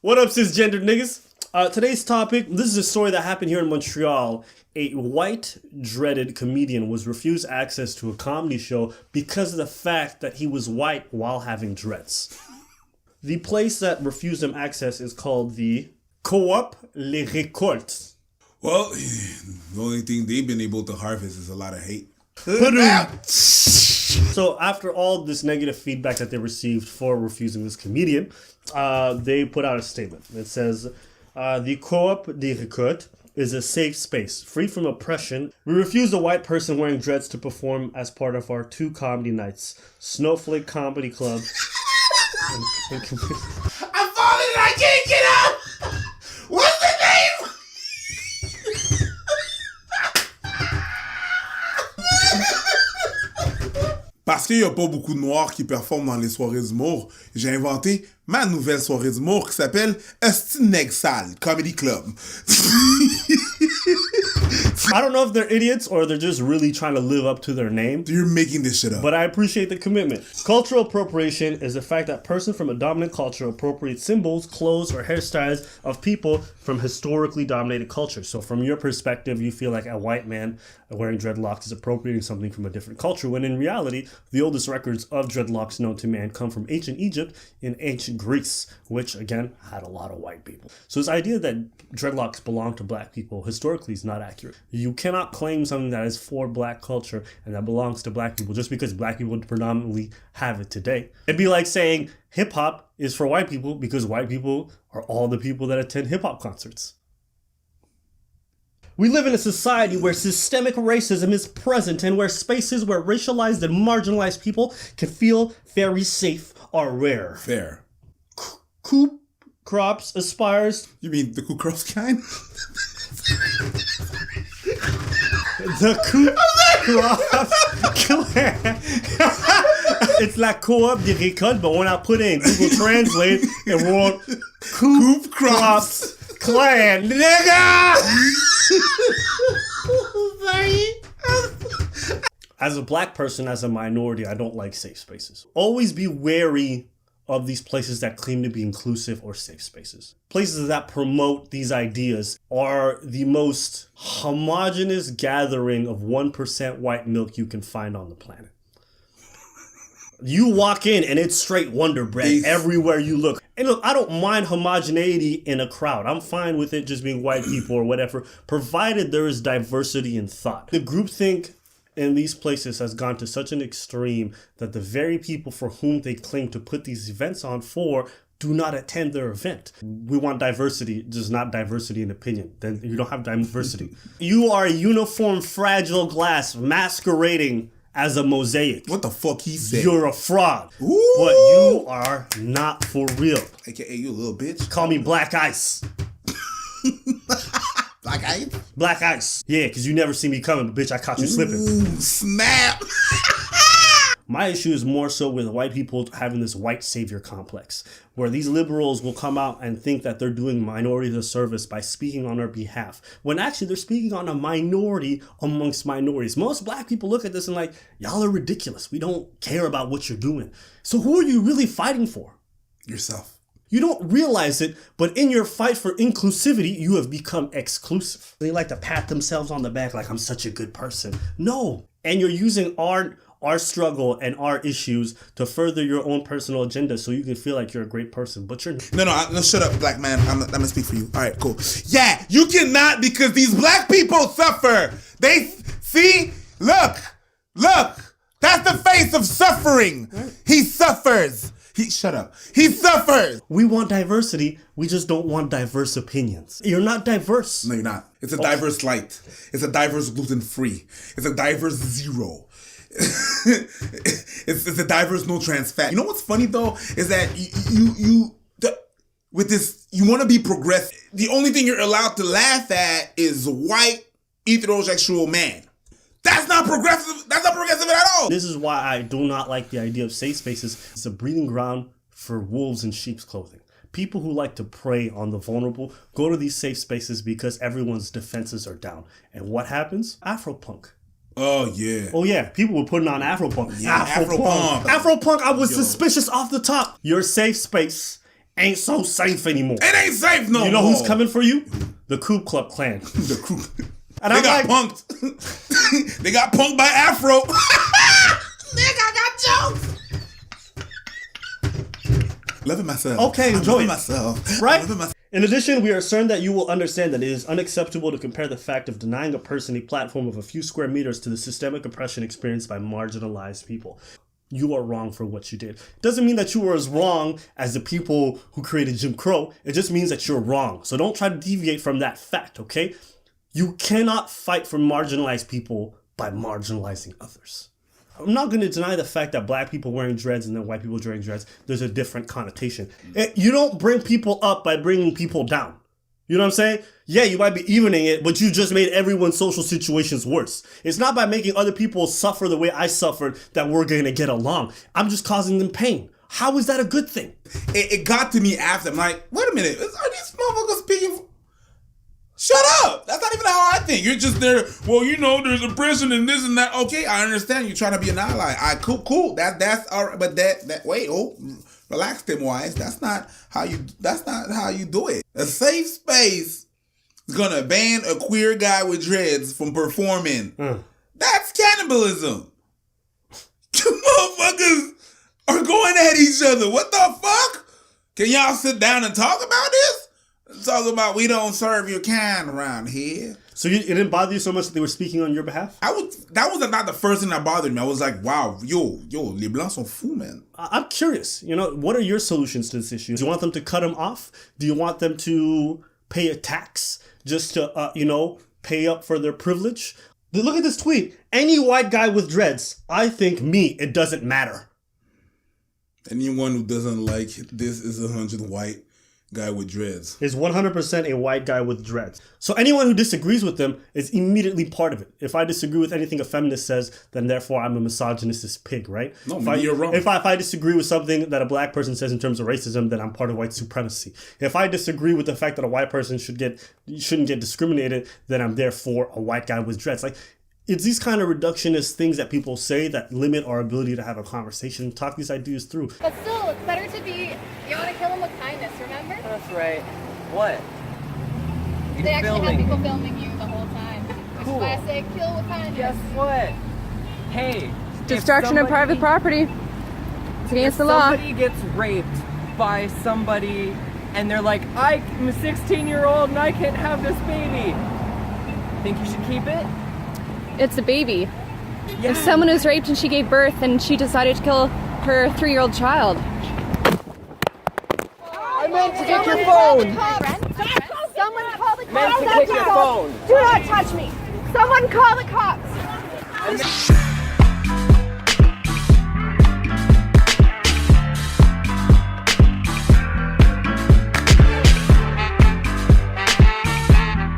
What up, cisgendered niggas? Today's topic, this is a story that happened here in Montreal. A white, dreaded comedian was refused access to a comedy show because of the fact that he was white while having dreads. The place that refused him access is called the Coop Les Récoltes. Well, the only thing they've been able to harvest is a lot of hate. So after all this negative feedback that they received for refusing this comedian, they put out a statement. It says, the Coop des Récoltes is a safe space, free from oppression. We refuse a white person wearing dreads to perform as part of our 2 comedy nights, Snowflake Comedy Club. I'm falling and I can't get up! What's the name? Parce qu'il n'y a pas beaucoup de noirs qui performent dans les soirées d'humour, j'ai inventé ma nouvelle soirée d'humour qui s'appelle Esti Neg Sale Comedy Club. I don't know if they're idiots or they're just really trying to live up to their name. You're making this shit up. But I appreciate the commitment. Cultural appropriation is the fact that a person from a dominant culture appropriates symbols, clothes, or hairstyles of people from historically dominated cultures. So from your perspective, you feel like a white man wearing dreadlocks is appropriating something from a different culture, when in reality, the oldest records of dreadlocks known to man come from ancient Egypt and ancient Greece, which, again, had a lot of white people. So this idea that dreadlocks belong to black people historically is not accurate. You cannot claim something that is for black culture and that belongs to black people just because black people predominantly have it today. It'd be like saying hip-hop is for white people because white people are all the people that attend hip-hop concerts. We live in a society where systemic racism is present and where spaces where racialized and marginalized people can feel very safe are rare. Fair. Coop Crops aspires... You mean the Ku Klux Klan? The Coop Crops Clan. It's like Coop des Récoltes, but when I put in Google Translate, it wrote Coop Crops Clan, nigga! As a black person, as a minority, I don't like safe spaces. Always be wary of these places that claim to be inclusive or safe spaces. Places that promote these ideas are the most homogenous gathering of 1% white milk you can find on the planet. You walk in and it's straight Wonder Bread everywhere you look. And look, I don't mind homogeneity in a crowd. I'm fine with it just being white people or whatever, provided there is diversity in thought. The groupthink in these places has gone to such an extreme that the very people for whom they claim to put these events on for do not attend their event. We want diversity, just not diversity in opinion. Then you don't have diversity. You are a uniform, fragile glass masquerading as a mosaic. What the fuck he said? You're a fraud. Ooh. But you are not for real. AKA you a little bitch. Call me Black Ice. Black Ice? Black Ice. Yeah, because you never see me coming, but bitch, I caught you slipping. Ooh, snap. My issue is more so with white people having this white savior complex, where these liberals will come out and think that they're doing minorities a service by speaking on their behalf, when actually they're speaking on a minority amongst minorities. Most black people look at this and like, y'all are ridiculous. We don't care about what you're doing. So who are you really fighting for? Yourself. You don't realize it, but in your fight for inclusivity, you have become exclusive. They like to pat themselves on the back like, I'm such a good person. No. And you're using our struggle and our issues to further your own personal agenda so you can feel like you're a great person, but you're No, shut up, black man. I'm gonna speak for you. All right, cool. Yeah, you cannot, because these black people suffer. Look, that's the face of suffering. He suffers. Shut up. He suffers. We want diversity. We just don't want diverse opinions. You're not diverse. No, you're not. It's a diverse light. It's a diverse gluten-free. It's a diverse zero. it's a diverse no trans fat. You know what's funny though is that with this you want to be progressive. The only thing you're allowed to laugh at is white heterosexual man. That's not progressive. That's not progressive at all. This is why I do not like the idea of safe spaces. It's a breeding ground for wolves in sheep's clothing. People who like to prey on the vulnerable go to these safe spaces because everyone's defenses are down. And what happens? Afropunk. Oh, yeah. Oh, yeah. People were putting on Afropunk. Yeah, Afropunk. Afropunk, I was suspicious off the top. Your safe space ain't so safe anymore. It ain't safe no more. You know who's coming for you? The Ku Klux Klan. The crew. And They I'm got like, punked. They got punked by Afro. Nigga, I got jokes. Loving myself. Okay, enjoy loving it. myself. Right? Loving myself. In addition, we are certain that you will understand that it is unacceptable to compare the fact of denying a person a platform of a few square meters to the systemic oppression experienced by marginalized people. You are wrong for what you did. Doesn't mean that you were as wrong as the people who created Jim Crow. It just means that you're wrong. So don't try to deviate from that fact, okay? You cannot fight for marginalized people by marginalizing others. I'm not going to deny the fact that black people wearing dreads and then white people wearing dreads, there's a different connotation. You don't bring people up by bringing people down. You know what I'm saying? Yeah, you might be evening it, but you just made everyone's social situations worse. It's not by making other people suffer the way I suffered that we're going to get along. I'm just causing them pain. How is that a good thing? It got to me after. I'm like, wait a minute. Are these motherfuckers speaking? Shut up. That's not even how I think. You're just there. Well, you know, there's oppression and this and that. Okay, I understand. You're trying to be an ally. Cool. That's all right. But relax, Tim Wise. That's not how you do it. A safe space is gonna ban a queer guy with dreads from performing. That's cannibalism. Motherfuckers are going at each other. What the fuck? Can y'all sit down and talk about this? Talk about we don't serve your kind around here. So it didn't bother you so much that they were speaking on your behalf? That was not the first thing that bothered me. I was like, wow, yo, les blancs sont fous, man. I'm curious, what are your solutions to this issue? Do you want them to cut them off? Do you want them to pay a tax just to, pay up for their privilege? Look at this tweet. Any white guy with dreads, I think it doesn't matter. Anyone who doesn't like this is 100 white guy with dreads. Is 100% a white guy with dreads. So anyone who disagrees with them is immediately part of it. If I disagree with anything a feminist says, then therefore I'm a misogynist pig, right? No, you're wrong. If I disagree with something that a black person says in terms of racism, then I'm part of white supremacy. If I disagree with the fact that a white person shouldn't get discriminated, then I'm therefore a white guy with dreads. Like, it's these kind of reductionist things that people say that limit our ability to have a conversation and talk these ideas through. But still, it's better to be, you want to kill them with kindness, remember? That's right. What? They actually have people filming you the whole time. Which is why I say kill with kindness. Guess what? Hey. Destruction of private property. It's against the law. If somebody gets raped by somebody and they're like, I'm a 16-year-old and I can't have this baby. Think you should keep it? It's a baby. Yeah. If someone was raped and she gave birth and she decided to kill her 3-year-old child. I meant to get your phone. Someone call the cops. Meant to get your phone. Do not touch me. Someone call the cops.